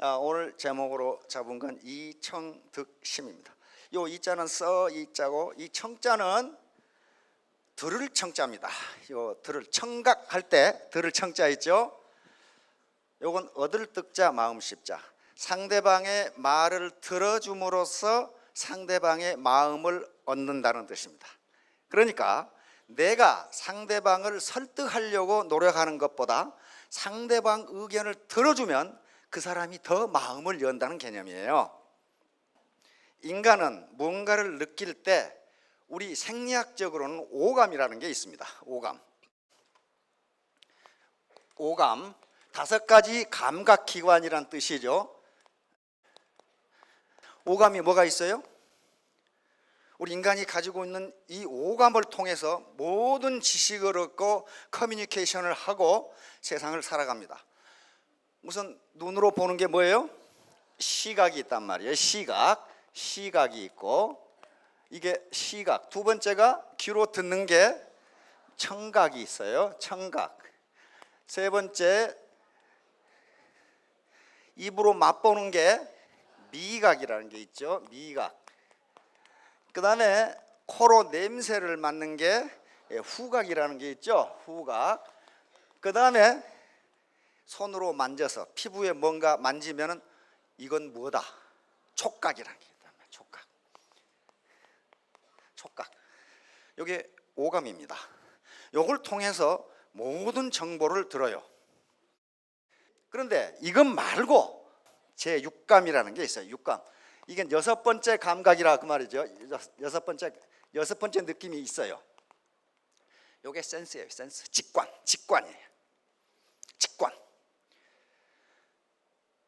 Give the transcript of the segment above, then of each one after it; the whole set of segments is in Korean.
오늘 제목으로 잡은 건 이청득심입니다. 요 이자는 이자고 이 청자는 들을 청자입니다. 요 들을 청각할 때 들을 청자 있죠? 요건 얻을 뜻자 마음 십자. 상대방의 말을 들어줌으로써 상대방의 마음을 얻는다는 뜻입니다. 그러니까 내가 상대방을 설득하려고 노력하는 것보다 상대방 의견을 들어주면 그 사람이 더 마음을 연다는 개념이에요. 인간은 뭔가를 느낄 때 우리 생리학적으로는 오감이라는 게 있습니다. 오감 5가지 감각기관이란 뜻이죠. 오감이 뭐가 있어요? 우리 인간이 가지고 있는 이 오감을 통해서 모든 지식을 얻고 커뮤니케이션을 하고 세상을 살아갑니다. 우선 눈으로 보는 게 뭐예요? 시각이 있단 말이에요. 시각이 있고, 이게 시각. 두 번째가 귀로 듣는 게 청각이 있어요. 청각. 세 번째, 입으로 맛보는 게 미각이라는 게 있죠. 미각. 그 다음에 코로 냄새를 맡는 게 후각이라는 게 있죠. 후각. 그 다음에 손으로 만져서 피부에 뭔가 만지면은 이건 뭐다? 촉각이라는 게 있단 말이에요. 촉각. 이게 오감입니다. 이걸 통해서 모든 정보를 들어요. 그런데 이것 말고 제 육감이라는 게 있어요. 육감. 이게 6번째 감각이라 그 말이죠. 여섯 번째 느낌이 있어요. 이게 센스예요. 센스. 직관이에요. 직관.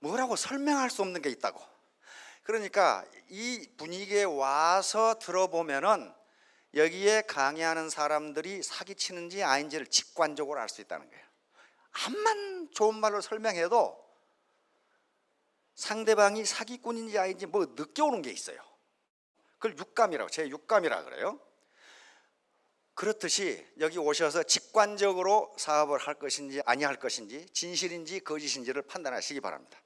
뭐라고 설명할 수 없는 게 있다고. 그러니까 이 분위기에 와서 들어보면은 여기에 강의하는 사람들이 사기치는지 아닌지를 직관적으로 알 수 있다는 거예요. 암만 좋은 말로 설명해도 상대방이 사기꾼인지 아닌지 뭐 느껴오는 게 있어요. 그걸 육감이라고, 제 육감이라고 그래요. 그렇듯이 여기 오셔서 직관적으로 사업을 할 것인지 아니할 것인지 진실인지 거짓인지를 판단하시기 바랍니다.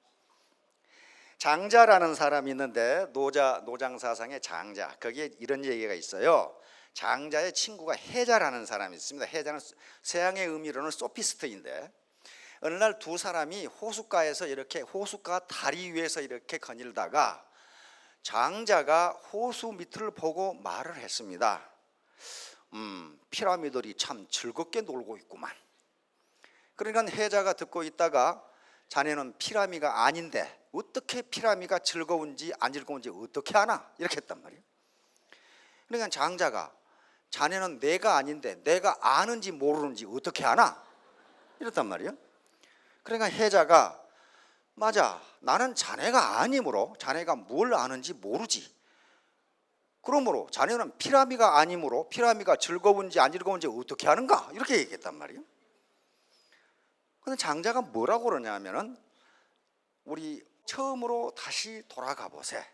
장자라는 사람이 있는데 노장사상의 장자, 거기에 이런 얘기가 있어요. 장자의 친구가 해자라는 사람이 있습니다. 해자는 서양의 의미로는 소피스트인데 어느 날 두 사람이 호숫가에서 이렇게 호숫가 다리 위에서 이렇게 거닐다가 장자가 호수 밑을 보고 말을 했습니다. 피라미들이 참 즐겁게 놀고 있구만. 그러니까 해자가 듣고 있다가 자네는 피라미가 아닌데 어떻게 피라미가 즐거운지 안 즐거운지 어떻게 아나? 이렇게 했단 말이에요. 그러니까 장자가 자네는 내가 아닌데 내가 아는지 모르는지 어떻게 아나? 이랬단 말이에요. 그러니까 해자가 맞아, 나는 자네가 아니므로 자네가 뭘 아는지 모르지. 그러므로 자네는 피라미가 아니므로 피라미가 즐거운지 안 즐거운지 어떻게 아는가? 이렇게 얘기했단 말이에요. 근데 장자가 뭐라고 그러냐면은 우리 처음으로 다시 돌아가 보세.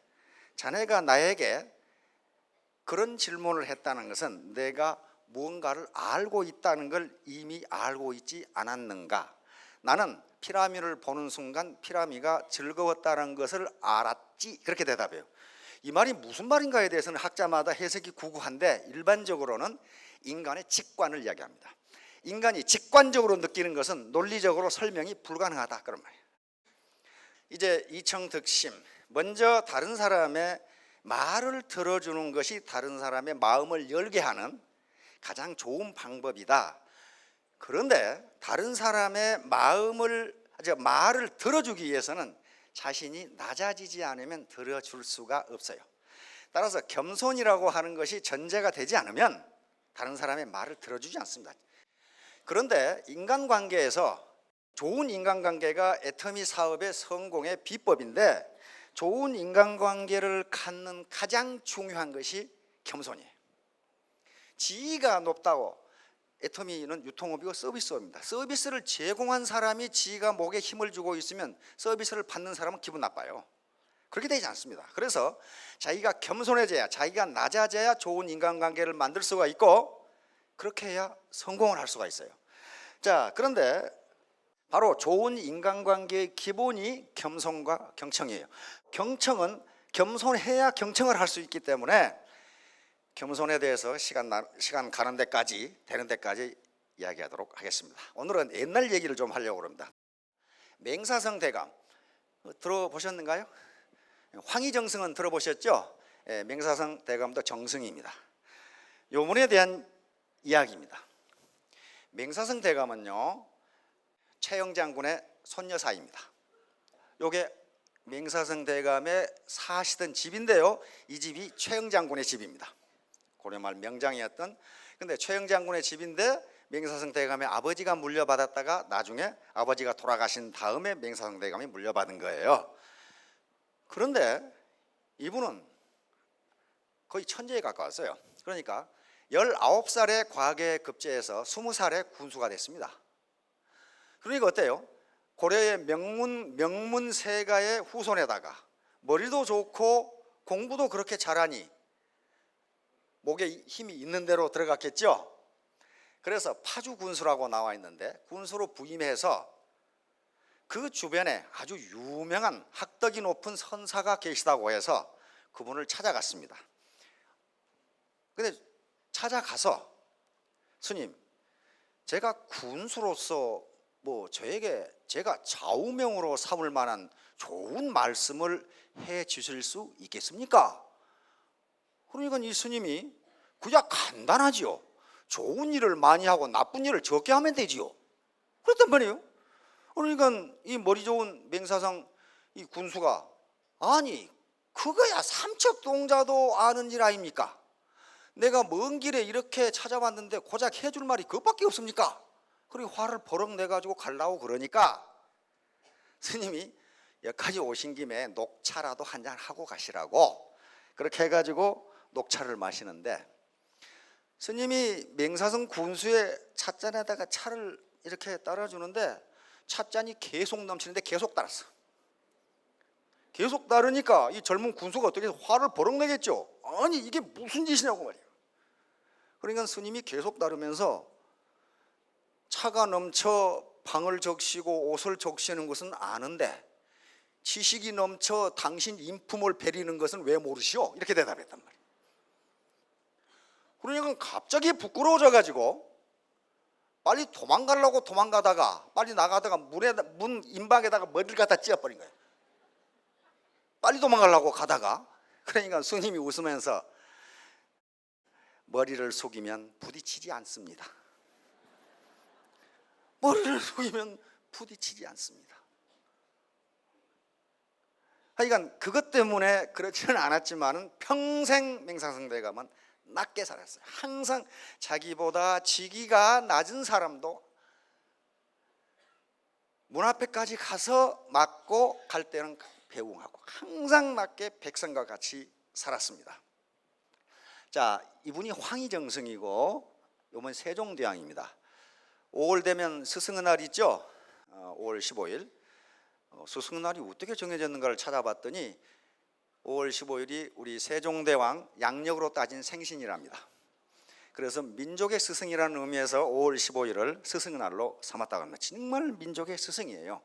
자네가 나에게 그런 질문을 했다는 것은 내가 무언가를 알고 있다는 걸 이미 알고 있지 않았는가? 나는 피라미를 보는 순간 피라미가 즐거웠다는 것을 알았지. 그렇게 대답해요. 이 말이 무슨 말인가에 대해서는 학자마다 해석이 구구한데 일반적으로는 인간의 직관을 이야기합니다. 인간이 직관적으로 느끼는 것은 논리적으로 설명이 불가능하다, 그런 말이에요. 이제 이청득심. 먼저 다른 사람의 말을 들어주는 것이 다른 사람의 마음을 열게 하는 가장 좋은 방법이다. 그런데 다른 사람의 말을 들어주기 위해서는 자신이 낮아지지 않으면 들어줄 수가 없어요. 따라서 겸손이라고 하는 것이 전제가 되지 않으면 다른 사람의 말을 들어주지 않습니다. 그런데 인간관계에서 좋은 인간관계가 애터미 사업의 성공의 비법인데 좋은 인간관계를 갖는 가장 중요한 것이 겸손이에요. 지위가 높다고 애터미는 유통업이고 서비스업입니다. 서비스를 제공한 사람이 지가 목에 힘을 주고 있으면 서비스를 받는 사람은 기분 나빠요. 그렇게 되지 않습니다. 그래서 자기가 겸손해져야, 자기가 낮아져야 좋은 인간관계를 만들 수가 있고 그렇게 해야 성공을 할 수가 있어요. 자, 그런데 바로 좋은 인간관계의 기본이 겸손과 경청이에요. 경청은 겸손해야 경청을 할 수 있기 때문에 겸손에 대해서 시간 가는 데까지 되는 데까지 이야기하도록 하겠습니다. 오늘은 옛날 얘기를 좀 하려고 합니다. 맹사성 대감 들어보셨는가요? 황희정승은 들어보셨죠? 맹사성 대감도 정승입니다. 요 분에 대한 이야기입니다. 맹사성 대감은요, 최영 장군의 손여사입니다. 요게 맹사성 대감의 사시던 집인데요, 이 집이 최영 장군의 집입니다. 고려말 명장이었던, 근데 최영 장군의 집인데 맹사성 대감의 아버지가 물려받았다가 나중에 아버지가 돌아가신 다음에 맹사성 대감이 물려받은 거예요. 그런데 이분은 거의 천재에 가까웠어요. 그러니까 19살에 과거에 급제해서 20살에 군수가 됐습니다. 그러니까 어때요? 고려의 명문 세가의 후손에다가 머리도 좋고 공부도 그렇게 잘하니 목에 힘이 있는 대로 들어갔겠죠. 그래서 파주 군수라고 나와 있는데 군수로 부임해서 그 주변에 아주 유명한 학덕이 높은 선사가 계시다고 해서 그분을 찾아갔습니다. 근데 찾아가서 스님, 제가 군수로서 저에게 제가 좌우명으로 삼을 만한 좋은 말씀을 해 주실 수 있겠습니까? 그러니까 이 스님이 그냥 간단하지요. 좋은 일을 많이 하고 나쁜 일을 적게 하면 되지요. 그랬단 말이에요. 그러니까 이 머리 좋은 맹사성 이 군수가, 아니 그거야 삼척동자도 아는 일 아닙니까? 내가 먼 길에 이렇게 찾아왔는데 고작 해줄 말이 그것밖에 없습니까? 그리고 화를 버럭 내가지고 가려고 그러니까 스님이 여기까지 오신 김에 녹차라도 한잔 하고 가시라고 그렇게 해가지고 녹차를 마시는데, 스님이 맹사성 군수의 찻잔에다가 차를 이렇게 따라주는데 찻잔이 계속 넘치는데 계속 따랐어. 계속 따르니까 이 젊은 군수가 어떻게 화를 버럭 내겠죠. 아니 이게 무슨 짓이냐고 말이에요. 그러니까 스님이 계속 따르면서 차가 넘쳐 방을 적시고 옷을 적시는 것은 아는데 지식이 넘쳐 당신 인품을 베리는 것은 왜 모르시오? 이렇게 대답했단 말이에요. 그러니까 갑자기 부끄러워져 가지고 빨리 도망가려고 도망가다가 빨리 나가다가 문 임박에다가 머리를 갖다 찧어버린 거예요. 빨리 도망가려고 가다가, 그러니까 스님이 웃으면서 머리를 숙이면 부딪히지 않습니다. 머리를 숙이면 부딪히지 않습니다. 하여간 그것 때문에 그렇지는 않았지만 평생 맹사성 대감은 낮게 살았어요. 항상 자기보다 직위가 낮은 사람도 문 앞에까지 가서 맞고 갈 때는 배웅하고 항상 낮게 백성과 같이 살았습니다. 자, 이분이 황희정승이고 이번 세종대왕입니다. 5월 되면 스승의 날 있죠. 5월 15일 스승의 날이 어떻게 정해졌는가를 찾아봤더니 5월 15일이 우리 세종대왕 양력으로 따진 생신이랍니다. 그래서 민족의 스승이라는 의미에서 5월 15일을 스승의 날로 삼았다고 합니다. 정말 민족의 스승이에요.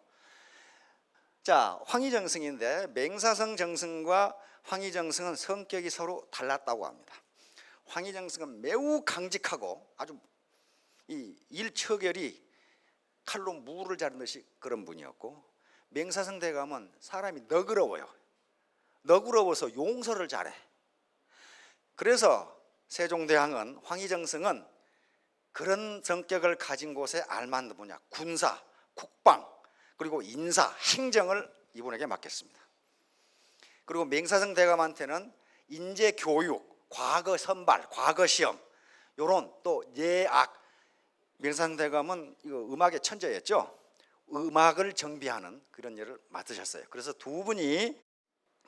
자, 황희정승인데 맹사성 정승과 황희정승은 성격이 서로 달랐다고 합니다. 황희정승은 매우 강직하고 아주 이 일처결이 칼로 무를 자르듯이 그런 분이었고, 맹사성 대감은 사람이 너그러워요. 너그러워서 용서를 잘해. 그래서 세종대왕은 황희정승은 그런 성격을 가진 곳에 알맞는 분야, 군사, 국방, 그리고 인사, 행정을 이분에게 맡겼습니다. 그리고 맹사성 대감한테는 인재 교육, 과거 선발, 과거 시험, 요런 또 예악, 맹사성 대감은 이거 음악의 천재였죠. 음악을 정비하는 그런 일을 맡으셨어요. 그래서 두 분이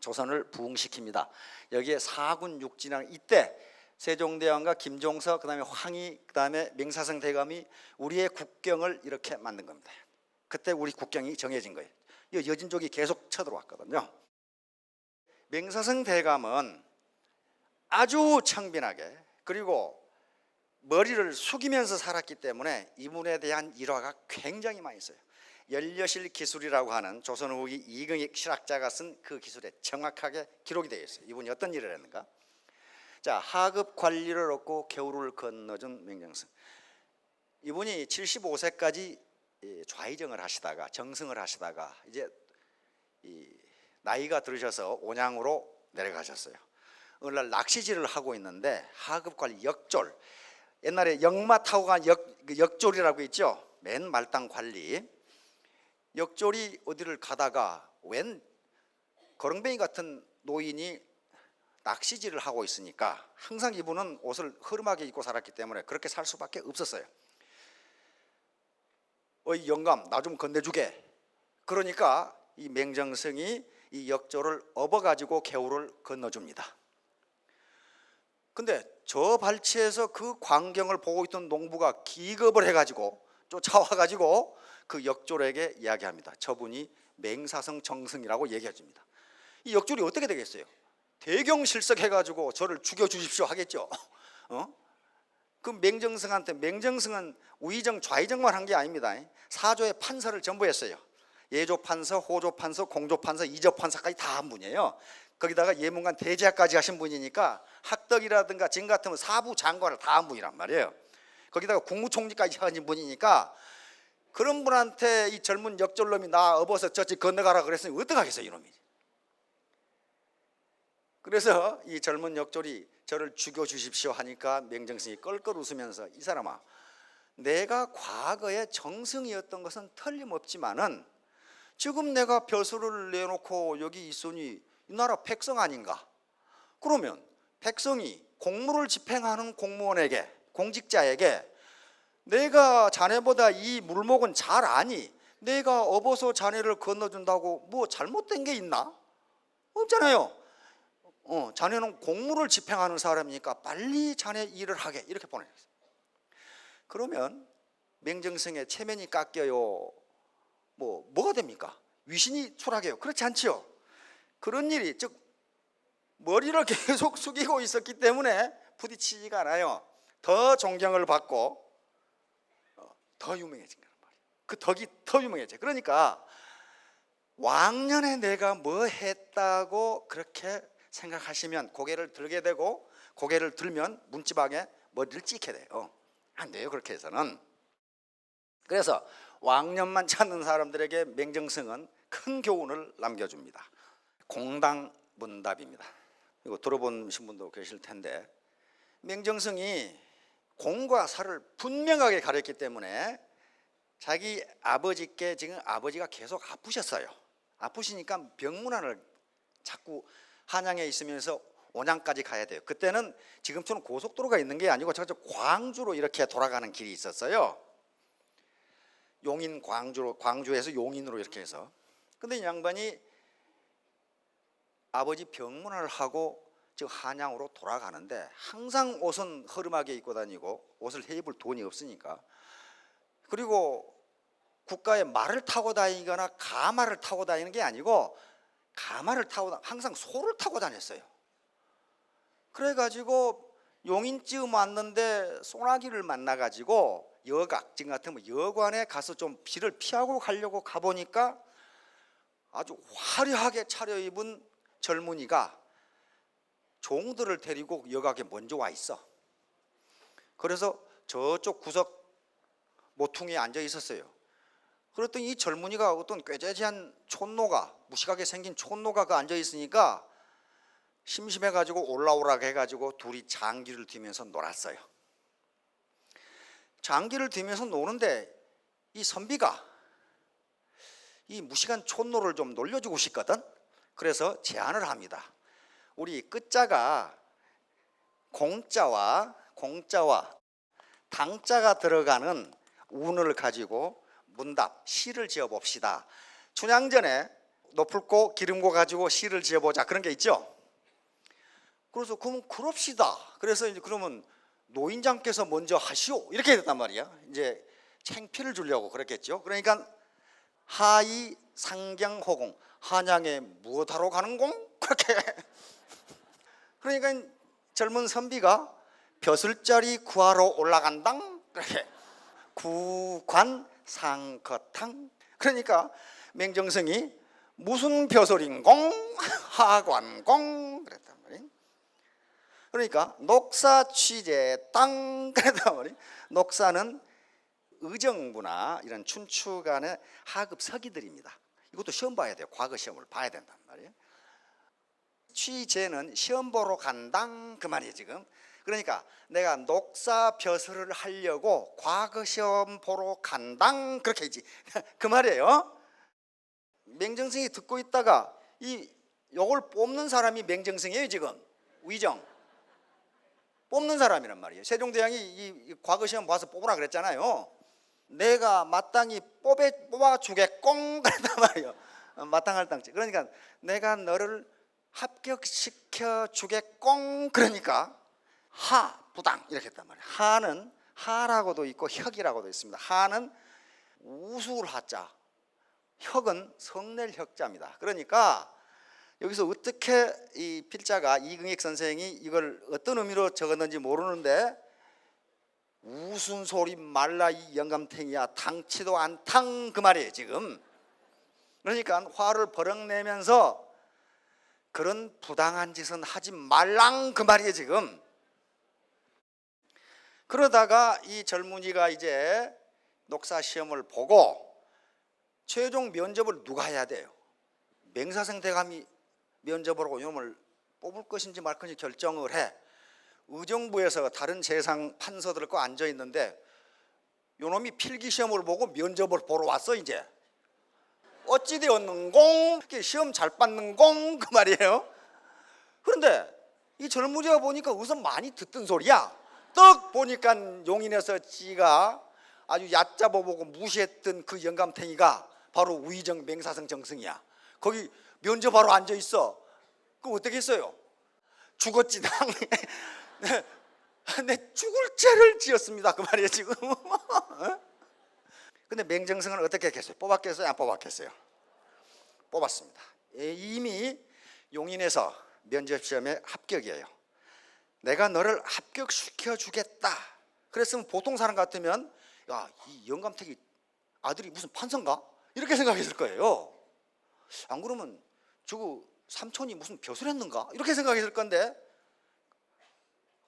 조선을 부흥시킵니다. 여기에 사군 육진왕, 이때 세종대왕과 김종서, 그다음에 황희, 그다음에 맹사성 대감이 우리의 국경을 이렇게 만든 겁니다. 그때 우리 국경이 정해진 거예요. 이 여진족이 계속 쳐들어왔거든요. 맹사성 대감은 아주 청빈하게 그리고 머리를 숙이면서 살았기 때문에 이분에 대한 일화가 굉장히 많이 있어요. 연려실 기술이라고 하는 조선 후기 이경익 실학자가 쓴 그 기술에 정확하게 기록이 되어 있어요. 이분이 어떤 일을 했는가? 자, 하급 관리를 얻고 겨울을 건너준 맹정승. 이분이 75세까지 좌의정을 하시다가 정승을 하시다가 이제 나이가 들으셔서 온양으로 내려가셨어요. 어느 날 낚시질을 하고 있는데 하급 관리 역졸, 옛날에 역마 타고 간 역졸이라고 있죠. 맨 말단 관리 역졸이 어디를 가다가 웬 거렁뱅이 같은 노인이 낚시질을 하고 있으니까 항상 이분은 옷을 허름하게 입고 살았기 때문에 그렇게 살 수밖에 없었어요. 어이 영감, 나 좀 건네주게. 그러니까 이 맹정승이 이 역졸을 업어가지고 개울을 건너줍니다. 근데 저 발치에서 그 광경을 보고 있던 농부가 기겁을 해가지고 쫓아와가지고 그 역졸에게 이야기합니다. 저분이 맹사성 정승이라고 얘기해 줍니다. 이 역졸이 어떻게 되겠어요? 대경실석해가지고 저를 죽여주십시오 하겠죠. 그 맹정승한테, 맹정승은 우의정 좌의정만 한 게 아닙니다. 사조의 판서를 전부 했어요. 예조판서, 호조판서, 공조판서, 이조판서까지 다 한 분이에요. 거기다가 예문관 대제학까지 하신 분이니까 학덕이라든가 지금 같으면 사부 장관을 다 한 분이란 말이에요. 거기다가 국무총리까지 하신 분이니까 그런 분한테 이 젊은 역졸놈이 나 업어서 저집 건너가라 그랬으니 어떡하겠어요 이놈이. 그래서 이 젊은 역졸이 저를 죽여주십시오 하니까 맹정승이 껄껄 웃으면서 이 사람아, 내가 과거에 정승이었던 것은 틀림없지만은 지금 내가 벼슬을 내놓고 여기 있으니 이 나라 백성 아닌가? 그러면 백성이 공무를 집행하는 공무원에게, 공직자에게 내가 자네보다 이 물목은 잘 아니 내가 업어서 자네를 건너준다고 뭐 잘못된 게 있나? 없잖아요. 자네는 공무를 집행하는 사람이니까 빨리 자네 일을 하게 이렇게 보내셨어요. 그러면 맹정승의 체면이 깎여요. 뭐가 됩니까? 위신이 추락해요. 그렇지 않지요. 그런 일이, 즉 머리를 계속 숙이고 있었기 때문에 부딪히지가 않아요. 더 존경을 받고 더 유명해진 거란 말이에요. 그 덕이 더 유명해져. 그러니까 왕년에 내가 뭐 했다고 그렇게 생각하시면 고개를 들게 되고 고개를 들면 문지방에 머리를 찍게 돼요. 안 돼요 그렇게 해서는. 그래서 왕년만 찾는 사람들에게 맹정승은 큰 교훈을 남겨줍니다. 공당문답입니다. 이거 들어보신 분도 계실 텐데 맹정승이 공과 사를 분명하게 가렸기 때문에 자기 아버지께 지금 아버지가 계속 아프셨어요. 아프시니까 병문안을 자꾸 한양에 있으면서 온양까지 가야 돼요. 그때는 지금처럼 고속도로가 있는 게 아니고 저쪽 광주로 이렇게 돌아가는 길이 있었어요. 용인 광주에서 용인으로 이렇게 해서. 근데 이 양반이 아버지 병문안을 하고 지금 한양으로 돌아가는데 항상 옷은 허름하게 입고 다니고 옷을 해입을 돈이 없으니까, 그리고 국가에 말을 타고 다니거나 가마를 타고 다니는 게 아니고 가마를 타고 항상 소를 타고 다녔어요. 그래가지고 용인쯤 왔는데 소나기를 만나가지고 여각 지금 같으면 여관에 가서 좀 비를 피하고 가려고 가보니까 아주 화려하게 차려입은 젊은이가 종들을 데리고 여각에 먼저 와 있어. 그래서 저쪽 구석 모퉁이에 앉아 있었어요. 그랬더니 이 젊은이가 어떤 꾀재재한 촌노가, 무식하게 생긴 촌노가 그 앉아 있으니까 심심해가지고 올라오라고 해가지고 둘이 장기를 뒤면서 놀았어요. 장기를 뒤면서 노는데 이 선비가 이 무식한 촌노를 좀 놀려주고 싶거든. 그래서 제안을 합니다. 우리 끝자가 공자와 당자가 들어가는 운을 가지고 문답, 시를 지어봅시다. 춘향전에 노풀고 기름고 가지고 시를 지어보자 그런 게 있죠. 그래서 그러면 그럽시다. 그래서 이제 그러면 노인장께서 먼저 하시오 이렇게 됐단 말이야. 이제 창피를 주려고 그랬겠죠. 그러니까 하이 상경호공, 한양에 무엇하러 가는 공? 그렇게. 그러니까 젊은 선비가 벼슬자리 구하러 올라간당 그렇게 구관 상거탕 그러니까 맹정성이 무슨 벼슬인공 하관공 그랬단 말이에요. 그러니까 녹사 취재 땅 그랬단 말이에요. 녹사는 의정부나 이런 춘추간의 하급 서기들입니다. 이것도 시험 봐야 돼요. 과거 시험을 봐야 된단 말이에요. 취재는 시험 보러 간당 그 말이에요 지금. 그러니까 내가 녹사 벼슬을 하려고 과거 시험 보러 간당 그렇게 했지 그 말이에요. 맹정성이 듣고 있다가 요걸 뽑는 사람이 맹정성이에요 지금. 위정 뽑는 사람이란 말이에요. 세종대왕이 이 과거 시험 봐서 뽑으라 그랬잖아요. 내가 마땅히 뽑아주겠꽁 그랬단 말이에요. 마땅할 당시. 그러니까 내가 너를 합격시켜 주겠꽁 그러니까 하 부당 이렇게 했단 말이에요. 하는 하라고도 있고 혁이라고도 있습니다. 하는 우수를 하자, 혁은 성낼 혁자입니다. 그러니까 여기서 어떻게 이 필자가 이긍익 선생이 이걸 어떤 의미로 적었는지 모르는데 무슨 소리 말라 이 영감탱이야 당치도 않당 그 말이에요 지금. 그러니까 화를 버럭 내면서 그런 부당한 짓은 하지 말랑 그 말이에요 지금. 그러다가 이 젊은이가 이제 녹사 시험을 보고 최종 면접을 누가 해야 돼요? 맹사성 대감이 면접을 하고 이놈을 뽑을 것인지 말 것인지 결정을 해. 의정부에서 다른 세상 판서들과 앉아 있는데 요놈이 필기시험을 보고 면접을 보러 왔어 이제. 어찌 되었는공? 시험 잘 받는공? 그 말이에요. 그런데 이 젊은이가 보니까 우선 많이 듣던 소리야. 떡 보니까 용인에서 지가 아주 얕잡아보고 무시했던 그 영감탱이가 바로 위정 맹사성 정승이야. 거기 면접하러 앉아 있어. 그럼 어떻게 했어요? 죽었지 당. 내 죽을 죄를 지었습니다 그 말이에요 지금. 근데 맹정성은 어떻게 했겠어요? 뽑았겠어요? 안 뽑았겠어요? 뽑았습니다. 이미 용인에서 면접시험에 합격이에요. 내가 너를 합격시켜 주겠다 그랬으면 보통 사람 같으면 야, 이 영감택이 아들이 무슨 판서인가? 이렇게 생각했을 거예요. 안 그러면 저거 삼촌이 무슨 벼슬했는가? 이렇게 생각했을 건데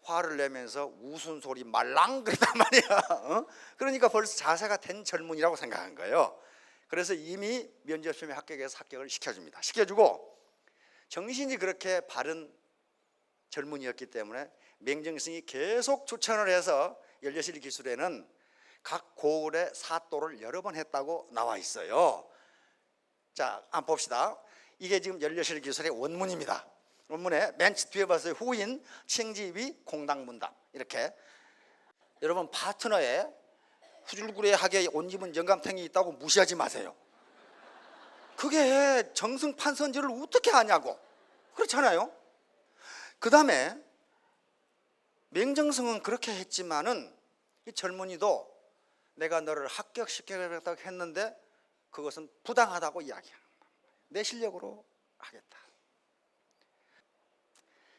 화를 내면서 무슨 소리 말랑 그랬단 말이야. 그러니까 벌써 자세가 된 젊은이라고 생각한 거예요. 그래서 이미 면접시험에 합격해서 합격을 시켜줍니다. 시켜주고 정신이 그렇게 바른 젊은이였기 때문에 맹정성이 계속 추천을 해서 연려실 기술에는 각 고을의 사또를 여러 번 했다고 나와 있어요. 자, 한번 봅시다. 이게 지금 연려실 기술의 원문입니다. 원문에 맨 뒤에 봤어요. 후인, 칭지위, 공당문답 이렇게. 여러분 파트너에 후줄구레하게 옷 입은 영감탱이 있다고 무시하지 마세요. 그게 정승판서인지를 어떻게 아냐고. 그렇잖아요. 그 다음에 맹정성은 그렇게 했지만은 이 젊은이도 내가 너를 합격시키겠다고 했는데 그것은 부당하다고 이야기하는 거예요. 내 실력으로 하겠다.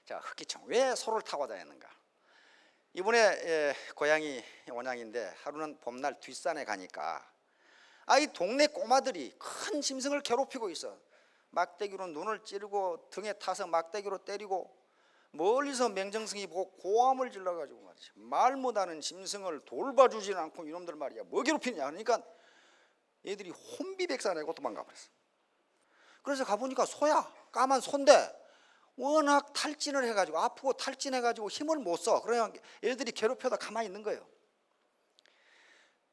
자, 흑기청 왜 소를 타고 다녔는가? 이번에 고향이 원양인데 하루는 봄날 뒷산에 가니까 이 동네 꼬마들이 큰 짐승을 괴롭히고 있어. 막대기로 눈을 찌르고 등에 타서 막대기로 때리고 멀리서 맹정성이 보고 고함을 질러가지고 말이지 말 못하는 짐승을 돌봐주지 않고 이놈들 말이야 뭐 괴롭히냐. 그러니까 얘들이 혼비백산하고 도망가 버렸어. 그래서 가보니까 소야, 까만 소인데 워낙 탈진을 해가지고 아프고 탈진해가지고 힘을 못 써. 그러면 얘들이 괴롭혀다 가만히 있는 거예요.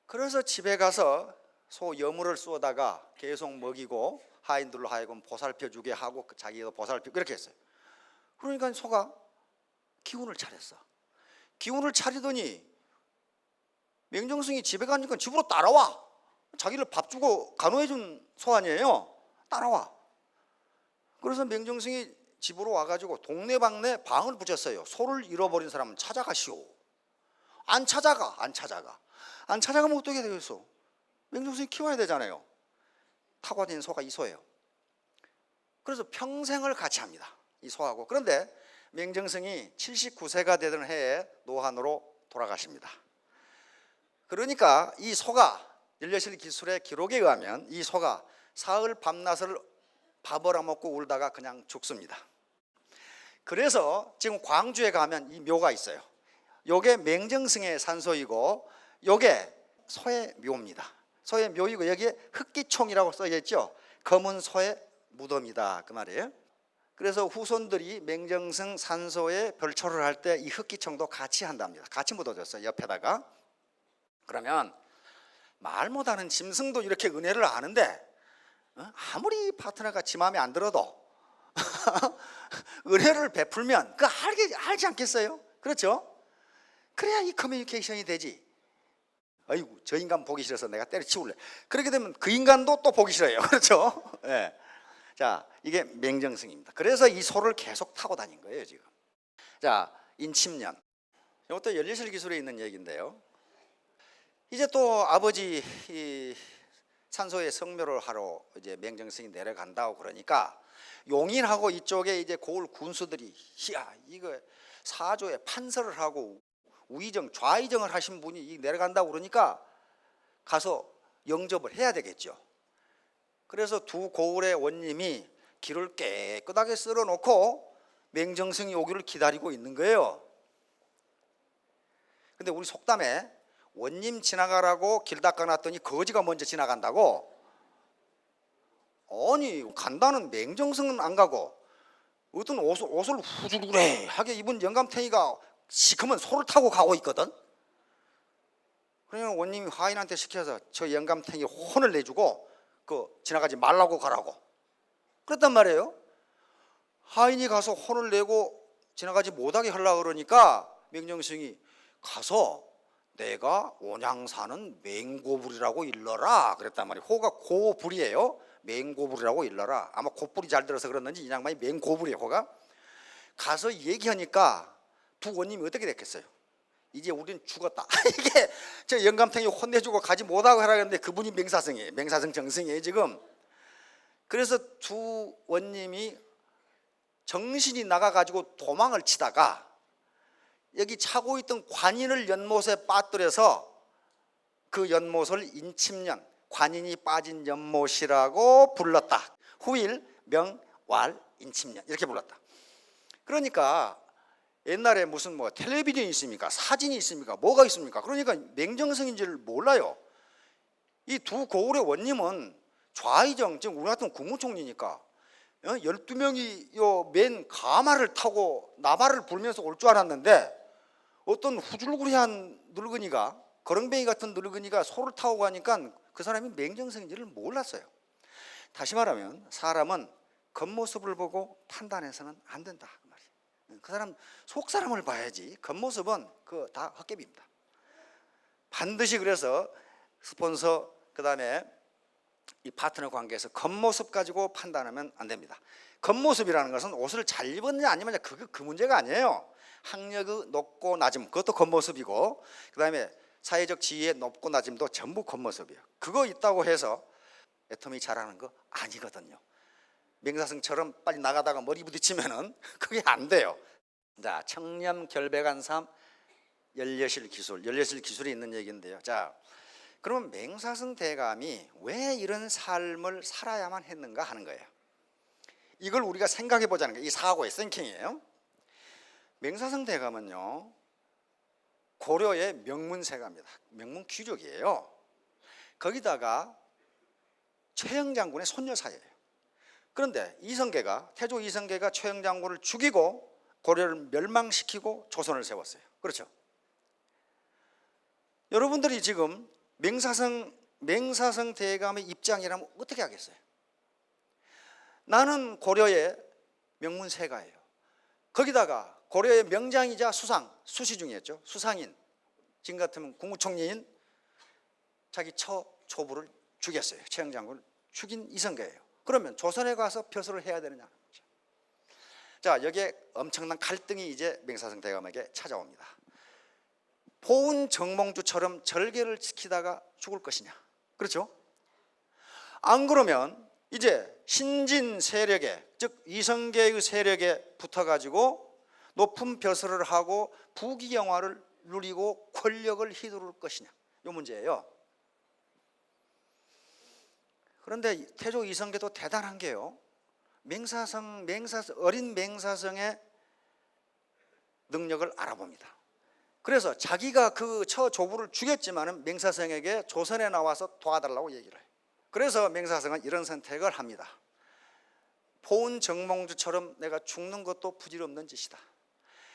그래서 집에 가서 소 여물을 쏘다가 계속 먹이고 하인들로 하여금 보살펴주게 하고 자기도 보살피고 그렇게 했어요. 그러니까 소가 기운을 차렸어. 기운을 차리더니 맹정성이 집에 가니까 집으로 따라와. 자기를 밥 주고 간호해준 소 아니에요. 따라와. 그래서 맹정성이 집으로 와가지고 동네방네 방을 붙였어요. 소를 잃어버린 사람은 찾아가시오. 안 찾아가면 어떻게 되겠어? 맹정성이 키워야 되잖아요. 타고 다니는 소가 이 소예요. 그래서 평생을 같이 합니다, 이 소하고. 그런데 맹정성이 79세가 되던 해에 노한으로 돌아가십니다. 그러니까 이 소가 연례실 기술의 기록에 의하면 이 소가 사흘 밤낮을 밥을 안 먹고 울다가 그냥 죽습니다. 그래서 지금 광주에 가면 이 묘가 있어요. 요게 맹정승의 산소이고 요게 소의 묘입니다. 소의 묘이고 여기에 흑기총이라고 써있죠. 검은 소의 무덤이다 그 말이에요. 그래서 후손들이 맹정승 산소에 별초를 할 때 이 흑기총도 같이 한답니다. 같이 묻어졌어요 옆에다가. 그러면 말 못하는 짐승도 이렇게 은혜를 아는데 아무리 파트너가 지 마음에 안 들어도 은혜를 베풀면 그 알지 않겠어요? 그렇죠? 그래야 이 커뮤니케이션이 되지. 아이고 저 인간 보기 싫어서 내가 때려치울래. 그렇게 되면 그 인간도 또 보기 싫어요. 그렇죠? 네. 자, 이게 맹정승입니다. 그래서 이 소를 계속 타고 다닌 거예요 지금. 자, 인침년. 이것도 연례실 기술에 있는 얘기인데요. 이제 또 아버지 이 산소에 성묘를 하러 이제 맹정승이 내려간다고 그러니까 용인하고 이쪽에 이제 고을 군수들이 야 이거 사조에 판서를 하고 우의정 좌의정을 하신 분이 내려간다고 그러니까 가서 영접을 해야 되겠죠. 그래서 두 고을의 원님이 길을 깨끗하게 쓸어 놓고 맹정승이 오기를 기다리고 있는 거예요. 근데 우리 속담에 원님 지나가라고 길 닦아놨더니 거지가 먼저 지나간다고. 아니 간다는 맹정승은 안 가고 어떤 옷을 후줄구레하게 입은 영감탱이가 시커먼 소를 타고 가고 있거든. 그러면 원님이 하인한테 시켜서 저 영감탱이 혼을 내주고 그 지나가지 말라고 가라고 그랬단 말이에요. 하인이 가서 혼을 내고 지나가지 못하게 하려고 그러니까 맹정승이 가서 내가 온양 사는 맹고불이라고 일러라 그랬단 말이에요. 호가 고불이에요. 맹고불이라고 일러라. 아마 고불이 잘 들어서 그랬는지 이 양반이 맹고불이에요. 호가 가서 얘기하니까 두 원님이 어떻게 됐겠어요? 이제 우리는 죽었다. 이게 저 영감탱이 혼내주고 가지 못하고 하라 했는데 그분이 맹사성이에요. 맹사성 정승이에요 지금. 그래서 두 원님이 정신이 나가가지고 도망을 치다가 여기 차고 있던 관인을 연못에 빠뜨려서 그 연못을 인침년, 관인이 빠진 연못이라고 불렀다. 후일 명왈 인침년 이렇게 불렀다. 그러니까 옛날에 무슨 뭐 텔레비전이 있습니까? 사진이 있습니까? 뭐가 있습니까? 그러니까 맹정승인지를 몰라요. 이 두 고을의 원님은 좌의정, 지금 우리 같은 국무총리니까 12명이 요 맨 가마를 타고 나발을 불면서 올 줄 알았는데 어떤 후줄구리한 늙은이가 거렁뱅이 같은 늙은이가 소를 타고 가니까 그 사람이 맹정승인지를 몰랐어요. 다시 말하면 사람은 겉모습을 보고 판단해서는 안 된다 그 말이에요. 그 사람 속 사람을 봐야지 겉모습은 그 다 헛개비입니다. 반드시 그래서 스폰서 그다음에 이 파트너 관계에서 겉모습 가지고 판단하면 안 됩니다. 겉모습이라는 것은 옷을 잘 입었느냐 안 입었느냐 그 문제가 아니에요. 학력의 높고 낮음 그것도 겉모습이고 그다음에 사회적 지위의 높고 낮음도 전부 겉모습이에요. 그거 있다고 해서 애터미 잘하는 거 아니거든요. 맹사승처럼 빨리 나가다가 머리 부딪히면은 그게 안 돼요. 자, 청렴 결백한 삶 연례실 기술, 연례실 기술이 있는 얘기인데요. 자, 그러면 맹사승 대감이 왜 이런 삶을 살아야만 했는가 하는 거예요. 이걸 우리가 생각해 보자는 거예요. 이 사고의 생킹이에요. 맹사승 대감은요 고려의 명문세가입니다. 명문 귀족이에요. 거기다가 최영 장군의 손여사예요. 그런데 이성계가 태조 이성계가 최영 장군을 죽이고 고려를 멸망시키고 조선을 세웠어요. 그렇죠? 여러분들이 지금 맹사승 대감의 입장이라면 어떻게 하겠어요? 나는 고려의 명문세가예요. 거기다가 고려의 명장이자 수상, 수시 중이었죠. 수상인, 지금 같으면 국무총리인 자기 초부를 죽였어요. 최영 장군을 죽인 이성계예요. 그러면 조선에 가서 벼슬을 해야 되느냐. 자, 여기에 엄청난 갈등이 이제 맹사승 대감에게 찾아옵니다. 포운 정몽주처럼 절개를 지키다가 죽을 것이냐. 그렇죠? 안 그러면 이제 신진 세력에, 즉 이성계의 세력에 붙어가지고 높은 벼슬을 하고 부귀영화를 누리고 권력을 휘두를 것이냐. 이 문제예요. 그런데 태조 이성계도 대단한 게요, 어린 맹사성의 능력을 알아봅니다. 그래서 자기가 그 처조부를 죽였지만은 맹사성에게 조선에 나와서 도와달라고 얘기를 해요. 그래서 맹사성은 이런 선택을 합니다. 포은 정몽주처럼 내가 죽는 것도 부질없는 짓이다.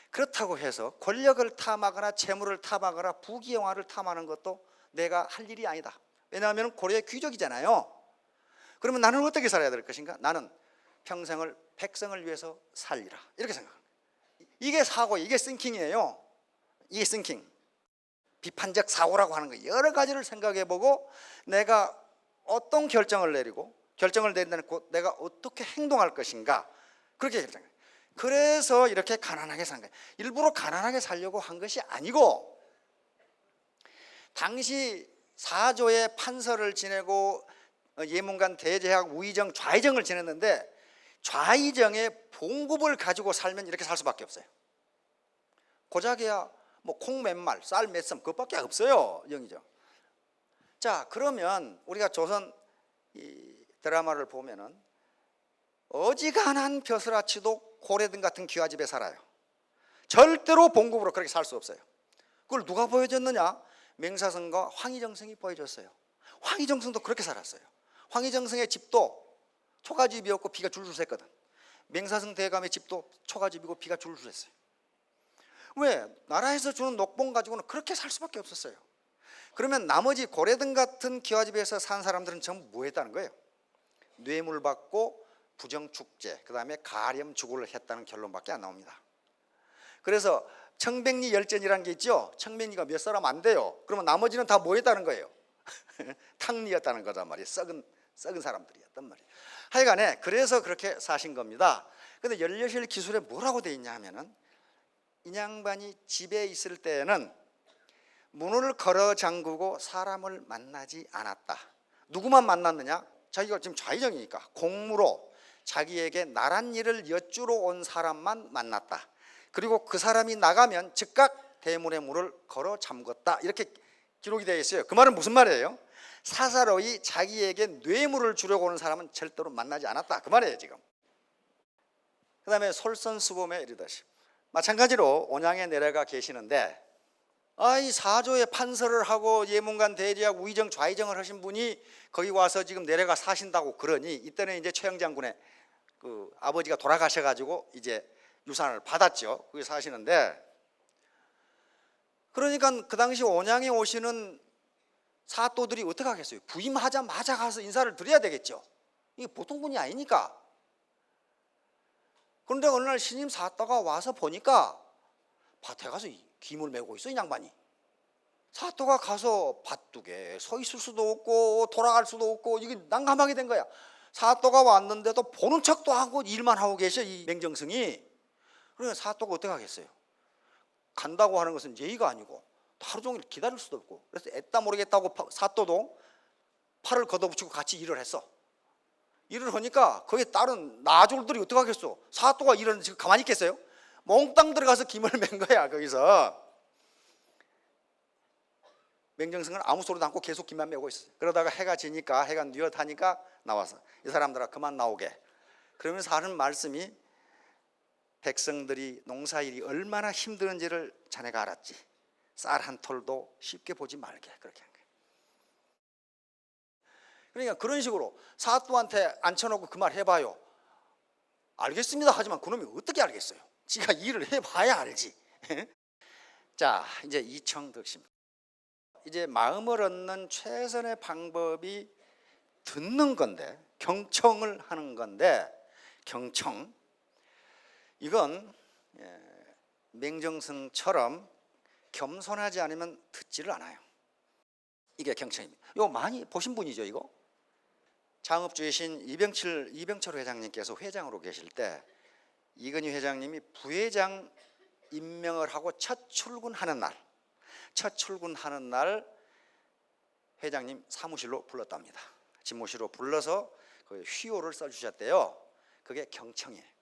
그렇다고 해서 권력을 탐하거나 재물을 탐하거나 부귀영화를 탐하는 것도 내가 할 일이 아니다. 왜냐하면 고려의 귀족이잖아요. 그러면 나는 어떻게 살아야 될 것인가? 나는 평생을 백성을 위해서 살리라, 이렇게 생각합니다. 이게 사고, 이게 싱킹이에요. 이게 싱킹, 비판적 사고라고 하는 거예요. 여러 가지를 생각해보고 내가 어떤 결정을 내리고, 결정을 내린다는 곧 내가 어떻게 행동할 것인가, 그렇게 결정해요. 그래서 이렇게 가난하게 산 거예요. 일부러 가난하게 살려고 한 것이 아니고, 당시 사조의 판서를 지내고 예문관 대제학 우의정 좌의정을 지냈는데, 좌의정의 봉급을 가지고 살면 이렇게 살 수밖에 없어요. 고작이야 뭐 콩 몇 말, 쌀 몇 섬, 그것밖에 없어요, 영의정. 자, 그러면 우리가 조선 이 드라마를 보면은 어지간한 벼슬아치도 고래등 같은 귀화집에 살아요. 절대로 봉급으로 그렇게 살 수 없어요. 그걸 누가 보여줬느냐? 맹사성과 황희정성이 보여줬어요. 황희정성도 그렇게 살았어요. 황희정성의 집도 초가집이었고 비가 줄줄 샜거든. 맹사성 대감의 집도 초가집이고 비가 줄줄 샜어요. 왜? 나라에서 주는 녹봉 가지고는 그렇게 살 수밖에 없었어요. 그러면 나머지 고래등 같은 기와집에서 산 사람들은 전부 뭐 했다는 거예요? 뇌물 받고 부정축제, 그 다음에 가렴주고를 했다는 결론밖에 안 나옵니다. 그래서 청백리 열전이라는 게 있죠. 청백리가 몇 사람 안 돼요. 그러면 나머지는 다 뭐 했다는 거예요? 탕리였다는 거란 말이에요. 썩은 사람들이었단 말이에요. 하여간에 그래서 그렇게 사신 겁니다. 근데 연료실 기술에 뭐라고 돼 있냐 하면은, 이 양반이 집에 있을 때에는 문을 걸어 잠그고 사람을 만나지 않았다. 누구만 만났느냐? 자기가 지금 좌의정이니까 공무로 자기에게 나란 일을 여쭈러 온 사람만 만났다. 그리고 그 사람이 나가면 즉각 대문의 문을 걸어 잠궜다, 이렇게 기록이 되어 있어요. 그 말은 무슨 말이에요? 사사로이 자기에게 뇌물을 주려고 오는 사람은 절대로 만나지 않았다, 그 말이에요 지금. 그 다음에 솔선수범에 이르다시, 마찬가지로 온양에 내려가 계시는데, 이 사조의 판서를 하고 예문관 대제학 우의정 좌의정을 하신 분이 거기 와서 지금 내려가 사신다고 그러니, 이때는 이제 최영 장군의 그 아버지가 돌아가셔가지고 이제 유산을 받았죠. 거기 사시는데, 그러니까 그 당시 온양에 오시는 사또들이 어떻게 하겠어요? 부임하자마자 가서 인사를 드려야 되겠죠. 이게 보통 분이 아니니까. 그런데 어느 날 신임 사또가 와서 보니까 밭에 가서 김을 메고 있어, 이 양반이. 사또가 가서 밭둑에 서 있을 수도 없고 돌아갈 수도 없고, 이게 난감하게 된 거야. 사또가 왔는데도 보는 척도 하고 일만 하고 계셔, 이 맹정승이. 그러니까 사또가 어떻게 하겠어요? 간다고 하는 것은 예의가 아니고 하루 종일 기다릴 수도 없고, 그래서 애따 모르겠다고 사또도 팔을 걷어붙이고 같이 일을 했어. 일을 하니까 거기에 따른 나졸들이 어떻게 하겠어? 사또가 일하는데 지금 가만히 있겠어요? 몽땅 들어가서 김을 맨 거야. 거기서 맹정승은 아무 소리도 않고 계속 김만 메고 있어요. 그러다가 해가 지니까, 해가 뉘엿하니까 나와서 이 사람들아 그만 나오게. 그러면서 하는 말씀이, 백성들이 농사일이 얼마나 힘드는지를 자네가 알았지. 쌀 한 톨도 쉽게 보지 말게, 그렇게 한 거예요. 그러니까 그런 식으로 사또한테 앉혀놓고 그 말 해봐요. 알겠습니다 하지만 그놈이 어떻게 알겠어요? 지가 일을 해봐야 알지. 자, 이제 이청득심. 이제 마음을 얻는 최선의 방법이 듣는 건데, 경청을 하는 건데, 경청, 이건 맹정승처럼 겸손하지 않으면 듣지를 않아요. 이게 경청입니다. 이거 많이 보신 분이죠, 이거. 창업주이신 이병철 회장님께서 회장으로 계실 때 이건희 회장님이 부회장 임명을 하고 첫 출근하는 날 회장님 사무실로 불렀답니다. 집무실로 불러서 그 휘호를 써주셨대요. 그게 경청이에요.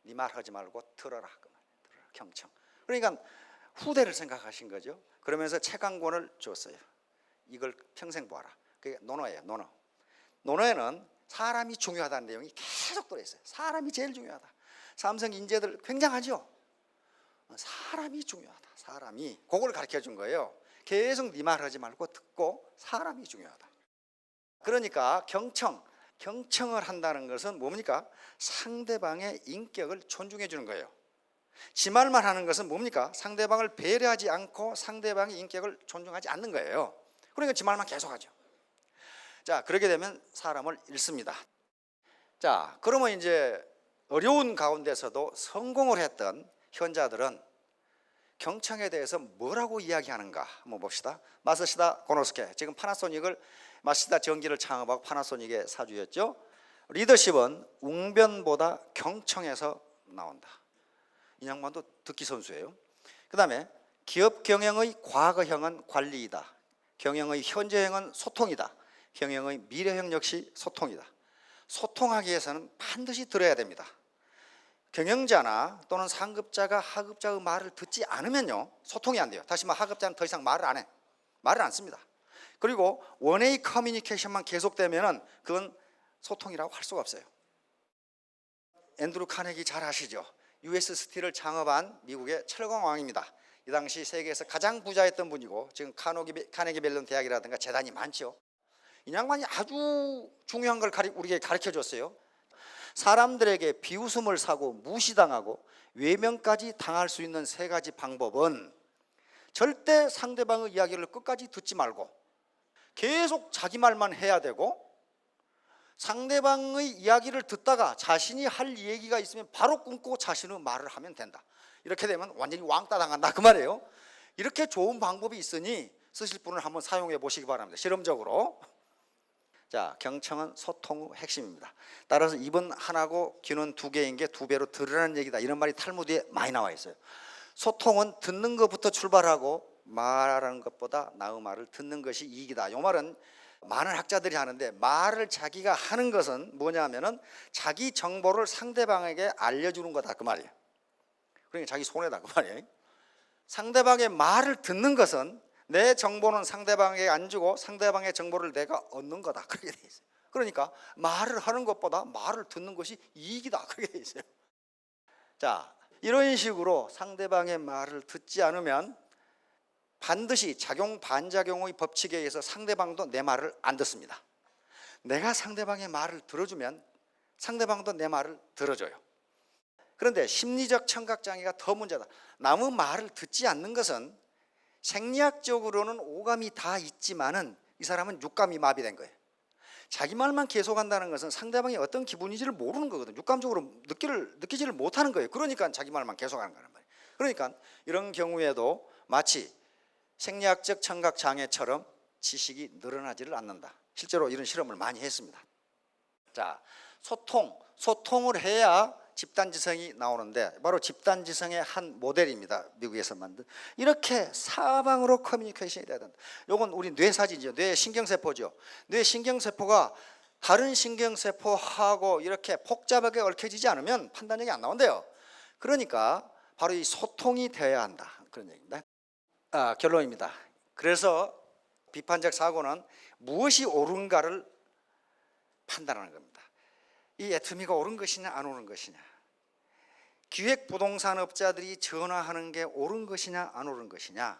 네 말 하지 말고 들어라, 경청. 그러니까 후대를 생각하신 거죠. 그러면서 책 한 권을 줬어요. 이걸 평생 보아라. 그게 논어예요, 논어. 논어에는 사람이 중요하다는 내용이 계속 들어있어요. 사람이 제일 중요하다. 삼성 인재들 굉장하죠. 사람이 중요하다. 사람이 그걸 가르쳐 준 거예요. 계속 네 말 하지 말고 듣고 사람이 중요하다. 그러니까 경청을 한다는 것은 뭡니까? 상대방의 인격을 존중해 주는 거예요. 지 말만 하는 것은 뭡니까? 상대방을 배려하지 않고 상대방의 인격을 존중하지 않는 거예요. 그러니까 지 말만 계속하죠. 자, 그렇게 되면 사람을 잃습니다. 자, 그러면 이제 어려운 가운데서도 성공을 했던 현자들은 경청에 대해서 뭐라고 이야기하는가 한번 봅시다. 마사시다 고노스케, 지금 파나소닉을 마시다 전기를 창업하고 파나소닉의 사주였죠. 리더십은 웅변보다 경청에서 나온다. 이 양반도 듣기 선수예요. 그 다음에 기업 경영의 과거형은 관리이다. 경영의 현재형은 소통이다. 경영의 미래형 역시 소통이다. 소통하기 위해서는 반드시 들어야 됩니다. 경영자나 또는 상급자가 하급자의 말을 듣지 않으면요, 소통이 안 돼요. 다시 말해 하급자는 더 이상 말을 안 해. 말을 안 씁니다. 그리고 원웨이 커뮤니케이션만 계속되면은 그건 소통이라고 할 수가 없어요. 앤드루 카네기 잘 아시죠? US 스틸을 창업한 미국의 철강왕입니다. 이 당시 세계에서 가장 부자였던 분이고 지금 카네기 멜론 대학이라든가 재단이 많죠. 이 양반이 아주 중요한 걸 우리에게 가르쳐 줬어요. 사람들에게 비웃음을 사고 무시당하고 외면까지 당할 수 있는 세 가지 방법은 절대 상대방의 이야기를 끝까지 듣지 말고 계속 자기 말만 해야 되고, 상대방의 이야기를 듣다가 자신이 할 얘기가 있으면 바로 끊고 자신의 말을 하면 된다. 이렇게 되면 완전히 왕따 당한다 그 말이에요. 이렇게 좋은 방법이 있으니 쓰실 분은 한번 사용해 보시기 바랍니다. 실험적으로. 자, 경청은 소통의 핵심입니다. 따라서 입은 하나고 귀는 두 개인 게 두 배로 들으라는 얘기다, 이런 말이 탈무드에 많이 나와 있어요. 소통은 듣는 것부터 출발하고 말하는 것보다 나의 말을 듣는 것이 이익이다. 이 말은 많은 학자들이 하는데, 말을 자기가 하는 것은 뭐냐면은 자기 정보를 상대방에게 알려주는 거다 그 말이에요. 그러니까 자기 손해다 그 말이에요. 상대방의 말을 듣는 것은 내 정보는 상대방에게 안 주고 상대방의 정보를 내가 얻는 거다, 그렇게 돼 있어요. 그러니까 말을 하는 것보다 말을 듣는 것이 이익이다, 그렇게 돼 있어요. 자, 이런 식으로 상대방의 말을 듣지 않으면 반드시 작용 반작용의 법칙에 의해서 상대방도 내 말을 안 듣습니다. 내가 상대방의 말을 들어주면 상대방도 내 말을 들어줘요. 그런데 심리적 청각장애가 더 문제다. 남의 말을 듣지 않는 것은 생리학적으로는 오감이 다 있지만은 이 사람은 육감이 마비된 거예요. 자기 말만 계속한다는 것은 상대방이 어떤 기분인지를 모르는 거거든요. 육감적으로 느끼지를 못하는 거예요. 그러니까 자기 말만 계속하는 거란 말이에요. 그러니까 이런 경우에도 마치 생리학적 청각 장애처럼 지식이 늘어나지를 않는다. 실제로 이런 실험을 많이 했습니다. 자, 소통을 해야 집단지성이 나오는데, 바로 집단지성의 한 모델입니다. 미국에서 만든. 이렇게 사방으로 커뮤니케이션이 돼야 된다. 이건 우리 뇌사진이죠. 뇌 신경세포죠. 뇌 신경세포가 다른 신경세포하고 이렇게 복잡하게 얽혀지지 않으면 판단력이 안 나온대요. 그러니까 바로 이 소통이 되어야 한다, 그런 얘기입니다. 결론입니다. 그래서 비판적 사고는 무엇이 옳은가를 판단하는 겁니다. 이 애터미가 옳은 것이냐 안 옳은 것이냐, 기획부동산업자들이 전화하는 게 옳은 것이냐 안 옳은 것이냐,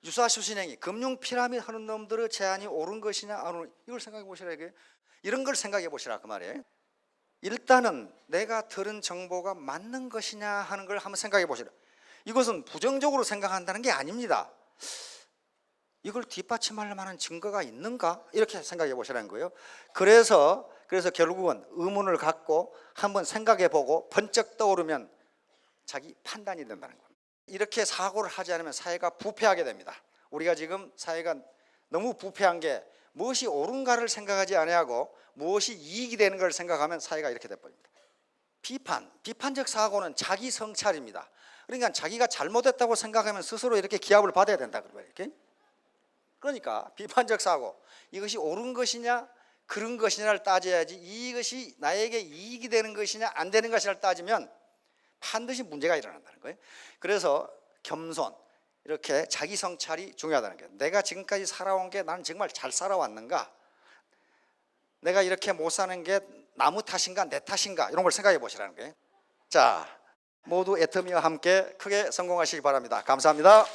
유사수신행위 금융 피라미드 하는 놈들의 제안이 옳은 것이냐 안 옳은, 이걸 생각해 보시라. 이런 걸 생각해 보시라 그 말이에요. 일단은 내가 들은 정보가 맞는 것이냐 하는 걸 한번 생각해 보시라. 이것은 부정적으로 생각한다는 게 아닙니다. 이걸 뒷받침할 만한 증거가 있는가, 이렇게 생각해 보시라는 거예요. 그래서 결국은 의문을 갖고 한번 생각해 보고 번쩍 떠오르면 자기 판단이 된다는 겁니다. 이렇게 사고를 하지 않으면 사회가 부패하게 됩니다. 우리가 지금 사회가 너무 부패한 게 무엇이 옳은가를 생각하지 아니하고 무엇이 이익이 되는 걸 생각하면 사회가 이렇게 돼버립니다. 비판적 사고는 자기 성찰입니다. 그러니까 자기가 잘못했다고 생각하면 스스로 이렇게 기합을 받아야 된다, 이렇게. 그러니까 비판적 사고, 이것이 옳은 것이냐 그런 것이냐를 따져야지, 이것이 나에게 이익이 되는 것이냐 안 되는 것이냐를 따지면 반드시 문제가 일어난다는 거예요. 그래서 겸손, 이렇게 자기 성찰이 중요하다는 거예요. 내가 지금까지 살아온 게 나는 정말 잘 살아왔는가, 내가 이렇게 못 사는 게 나무 탓인가 내 탓인가 이런 걸 생각해 보시라는 거예요. 자, 모두 애터미와 함께 크게 성공하시기 바랍니다. 감사합니다.